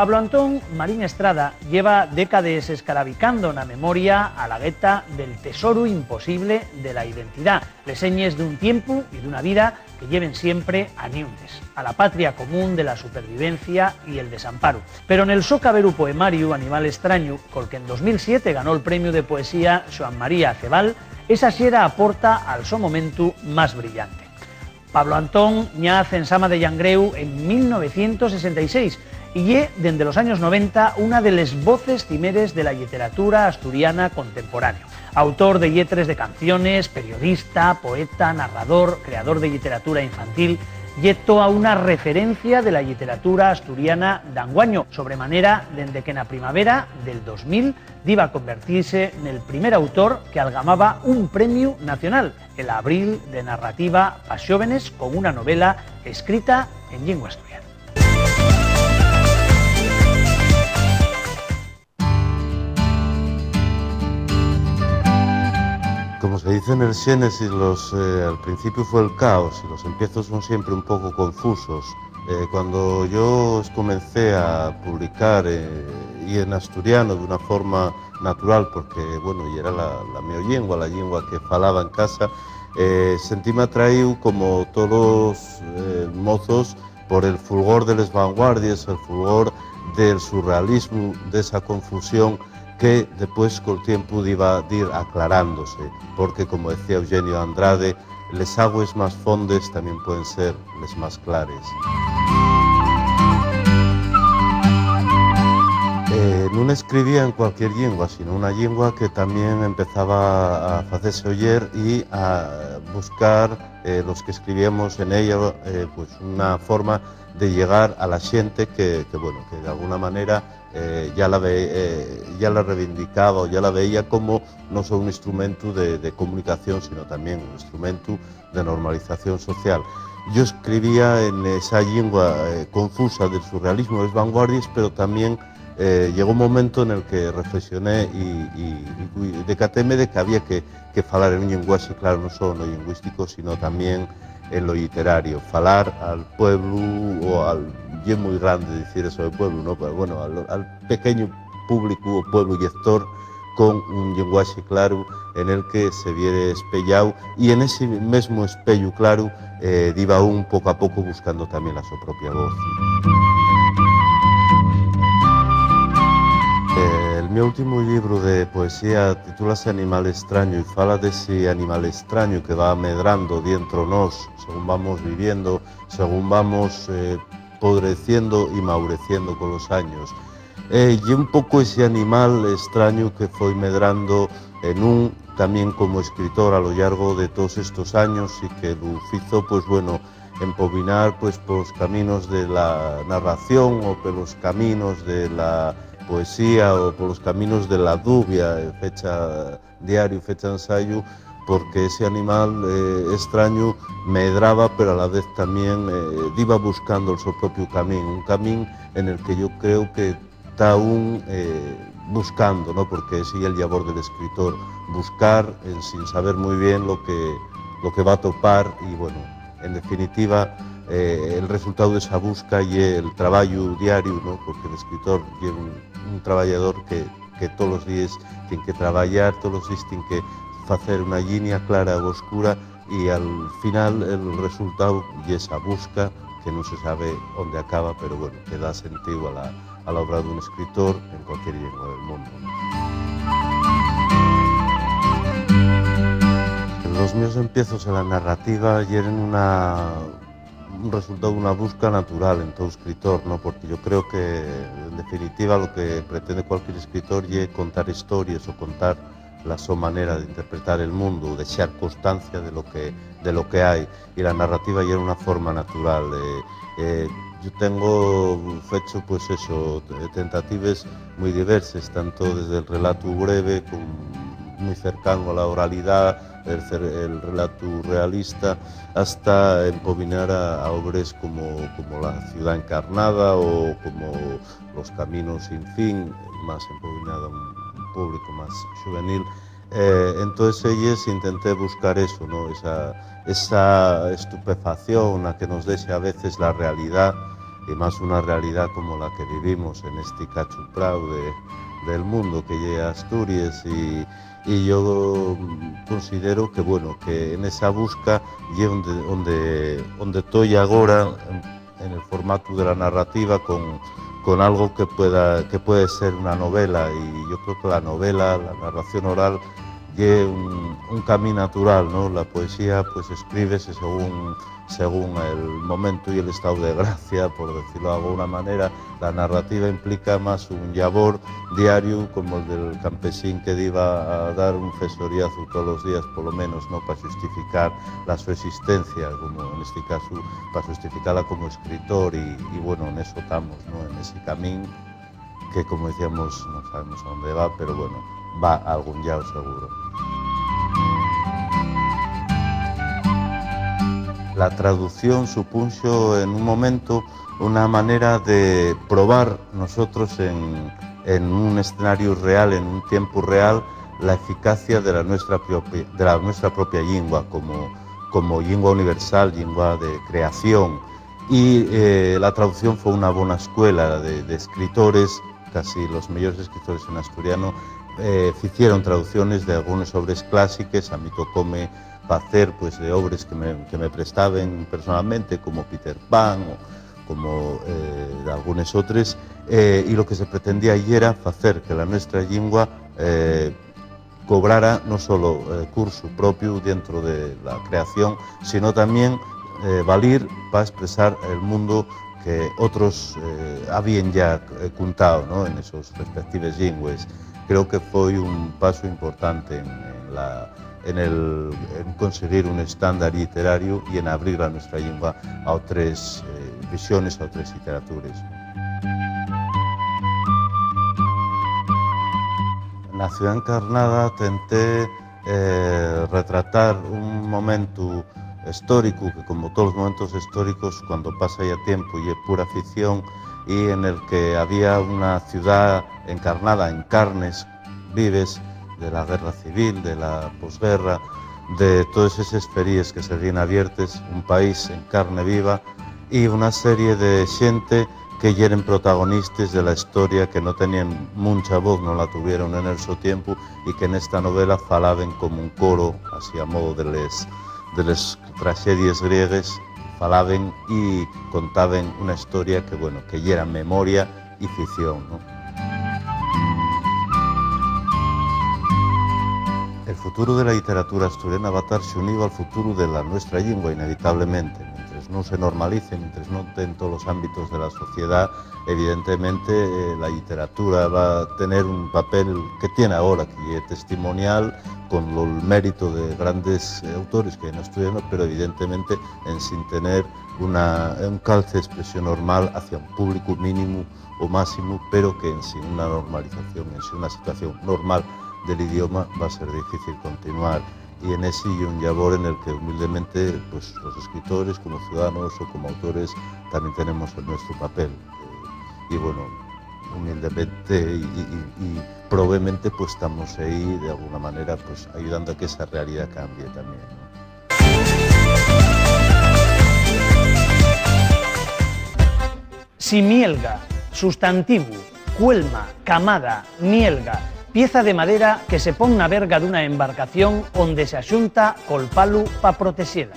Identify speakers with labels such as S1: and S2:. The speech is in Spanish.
S1: Pablo Antón Marín Estrada lleva décadas escarabicando na memoria a la gueta del tesoro imposible de la identidad, les señes de un tiempo y de una vida que lleven siempre a Niuntes, a la patria común de la supervivencia y el desamparo. Pero en el socaveru poemario Animal extraño, col que en 2007 ganó el premio de poesía Joan María Acebal, esa xera aporta al so momento más brillante. Pablo Antón nace en Sama de Llangreu en 1966 y lle, desde los años 90, una de las voces cimeres de la literatura asturiana contemporánea. Autor de lletres de canciones, periodista, poeta, narrador, creador de literatura infantil, lle toda una referencia de la literatura asturiana d'anguaño, sobremanera desde que en la primavera del 2000 iba a convertirse en el primer autor que algamaba un premio nacional, el Abril de Narrativa pa Xóvenes, con una novela escrita en lengua asturiana.
S2: Como se dice en el Xénesis, al principio fue el caos y los empiezos son siempre un poco confusos. Cuando yo comencé a publicar y en asturiano de una forma natural, porque bueno, y era la mi lengua, la lengua que falaba en casa, sentíme atraído, como todos los mozos, por el fulgor de las vanguardias, el fulgor del surrealismo, de esa confusión que después con el tiempo iba a ir aclarándose, porque como decía Eugenio Andrade, les aguas más fondes también pueden ser les más clares. No escribía en cualquier lengua, sino una lengua que también empezaba a hacerse oír y a buscar los que escribíamos en ella pues una forma de llegar a la gente que bueno, que de alguna manera ya la reivindicaba o ya la veía como no solo un instrumento de comunicación, sino también un instrumento de normalización social. Yo escribía en esa lengua confusa del surrealismo de las vanguardias, pero también llegó un momento en el que reflexioné y decatéme de que había que falar en un lenguaje claro, no solo no lingüístico, sino también en lo literario, falar al pueblo o al... Y es muy grande decir eso del pueblo, ¿no? Pero bueno, al pequeño público o pueblo lector con un lenguaje claro en el que se viera espellado y en ese mismo espello claro iba aún poco a poco buscando también la su propia voz. El mi último libro de poesía titúlase Animal extraño y fala de ese animal extraño que va medrando dentro nos según vamos viviendo, según vamos podreciendo y maureciendo con los años. Y un poco ese animal extraño que fue medrando en un también como escritor a lo largo de todos estos años y que lo hizo pues bueno, empobinar pues por los caminos de la narración o por los caminos de la poesía o por los caminos de la dubia, fecha diario, fecha ensayo, porque ese animal extraño medraba, pero a la vez también iba buscando su propio camino, un camino en el que yo creo que está aún buscando, ¿no? Porque ese es el labor del escritor, buscar sin saber muy bien lo que va a topar y bueno, en definitiva el resultado de esa busca y el trabajo diario, ¿no? Porque el escritor es un trabajador que todos los días tiene que trabajar, todos los días tiene que hacer una línea clara o oscura y al final el resultado y esa busca que no se sabe dónde acaba, pero bueno, que da sentido a la obra de un escritor en cualquier lengua del mundo, ¿no? Los míos empiezos en la narrativa eran un resultado de una búsqueda natural en todo escritor, ¿no? Porque yo creo que en definitiva lo que pretende cualquier escritor es contar historias o contar la su manera de interpretar el mundo, dejar constancia de lo que hay, y la narrativa ya era una forma natural. Yo tengo hecho pues eso, tentativas muy diversas, tanto desde el relato breve, muy cercano a la oralidad, el relato realista, hasta empobinar a obras como La ciudad encarnada o como Los caminos sin fin, más empobinada a un público más juvenil. Entonces ellos intenté buscar eso, ¿no? Esa estupefacción a que nos deje a veces la realidad y más una realidad como la que vivimos en este cacho prau del mundo que llega a Asturias, y yo considero que, bueno, que en esa busca y donde estoy ahora en el formato de la narrativa con algo que puede ser una novela, y yo creo que la novela, la narración oral, es un camino natural, ¿no? La poesía pues escríbese según el momento y el estado de gracia, por decirlo de alguna manera. La narrativa implica más un labor diario, como el del campesín que iba a dar un fesoriazo todos los días, por lo menos, ¿no? Para justificar la su existencia, como en este caso, para justificarla como escritor, y bueno, en eso estamos, ¿no? En ese camino que, como decíamos, no sabemos a dónde va, pero bueno, va a algún lado seguro. La traducción supuso en un momento una manera de probar nosotros en un escenario real, en un tiempo real, la eficacia de nuestra propia lengua como lengua universal, lengua de creación. Y la traducción fue una buena escuela de escritores, casi los mejores escritores en asturiano hicieron traducciones de algunas obras clásicas. A mí tocóme hacer pues de obras que me prestaban personalmente, como Peter Pan o como de algunas otras, y lo que se pretendía allí era hacer que la nuestra lengua cobrara no solo curso propio dentro de la creación, sino también valer para expresar el mundo que otros habían ya contado, ¿no? En esos respectivos lenguas. Creo que fue un paso importante en conseguir un estándar literario y en abrir a nuestra lengua a otras visiones, a otras literaturas. En la ciudad encarnada tenté retratar un momento histórico que, como todos los momentos históricos, cuando pasa ya tiempo y es pura ficción, y en el que había una ciudad encarnada en carnes vives de la guerra civil, de la posguerra, de todas esas ferias que seguían abiertas, un país en carne viva y una serie de gente que eran protagonistas de la historia, que no tenían mucha voz, no la tuvieron en su tiempo, y que en esta novela falaban como un coro, así a modo de las tragedias griegas, falaban y contaban una historia que, bueno, que era memoria y ficción, ¿no? El futuro de la literatura asturiana va a estar unido al futuro de la nuestra lengua, inevitablemente. Mientras no se normalice, mientras no esté en todos los ámbitos de la sociedad, evidentemente la literatura va a tener un papel que tiene ahora, que es testimonial, con el mérito de grandes autores que no estudian, pero evidentemente sin tener un calce de expresión normal hacia un público mínimo o máximo, pero que sin una normalización, sin una situación normal del idioma, va a ser difícil continuar. Y en ese y un labor en el que humildemente pues, los escritores, como ciudadanos o como autores, también tenemos nuestro papel. Y bueno, humildemente y probablemente pues estamos ahí de alguna manera pues ayudando a que esa realidad cambie también, ¿no?
S1: Simielga, sustantivo, cuelma, camada, mielga, pieza de madera que se pon na verga dunha embarcación onde se axunta col palu pa protexela.